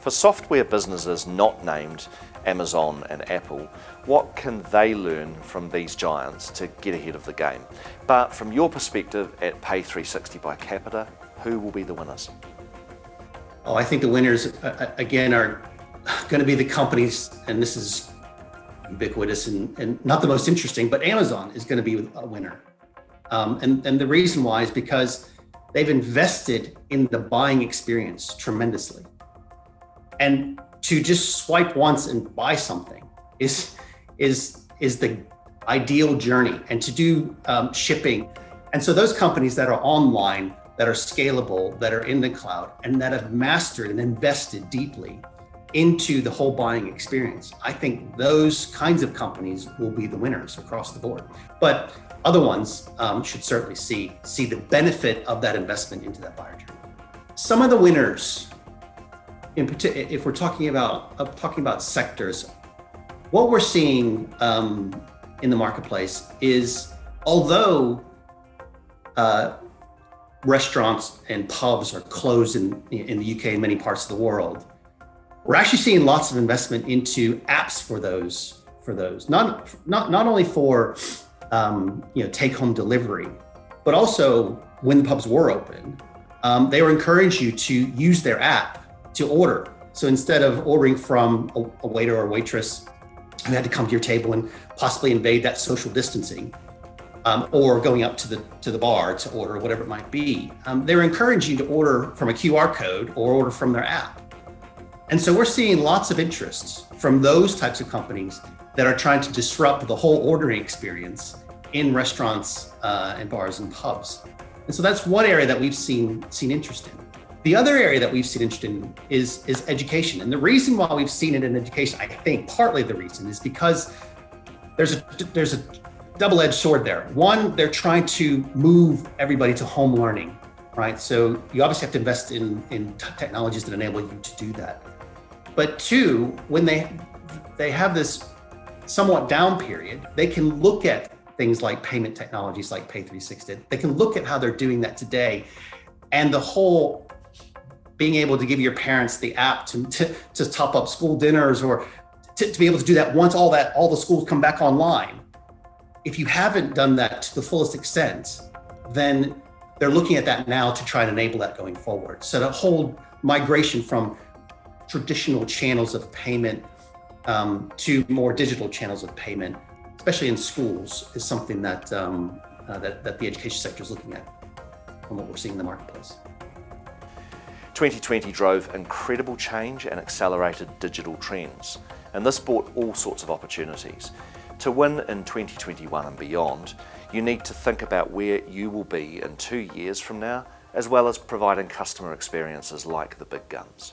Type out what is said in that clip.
For software businesses not named Amazon and Apple, what can they learn from these giants to get ahead of the game? But from your perspective at Pay360 by Capita, who will be the winners? Oh, I think the winners, again, are going to be the companies, and this is ubiquitous and not the most interesting, but Amazon is going to be a winner. And the reason why is because they've invested in the buying experience tremendously. And to just swipe once and buy something is the ideal journey, and to do shipping. And so those companies that are online, that are scalable, that are in the cloud, and that have mastered and invested deeply into the whole buying experience, I think those kinds of companies will be the winners across the board. But other ones should certainly see the benefit of that investment into that buyer journey. Some of the winners, in particular, if we're talking about sectors, what we're seeing in the marketplace is, although restaurants and pubs are closed in the UK and many parts of the world, we're actually seeing lots of investment into apps for those. Not only for take-home delivery, but also when the pubs were open, they were encouraging you to use their app to order. So instead of ordering from a waiter or waitress who had to come to your table and possibly invade that social distancing, or going up to the bar to order, whatever it might be, they're encouraging you to order from a QR code or order from their app. And so we're seeing lots of interest from those types of companies that are trying to disrupt the whole ordering experience in restaurants and bars and pubs. And so that's one area that we've seen interest in. The other area that we've seen interest in is education. And the reason why we've seen it in education, I think partly the reason is because there's a double-edged sword there. One, they're trying to move everybody to home learning, right? So you obviously have to invest in technologies that enable you to do that. But two, when they have this somewhat down period, they can look at things like payment technologies like Pay360. They can look at how they're doing that today, and the whole being able to give your parents the app to top up school dinners, or to be able to do that once all the schools come back online. If you haven't done that to the fullest extent, then they're looking at that now to try and enable that going forward. So the whole migration from traditional channels of payment to more digital channels of payment, especially in schools, is something that the education sector is looking at from what we're seeing in the marketplace. 2020 drove incredible change and accelerated digital trends, and this brought all sorts of opportunities. To win in 2021 and beyond, you need to think about where you will be in 2 years from now, as well as providing customer experiences like the big guns.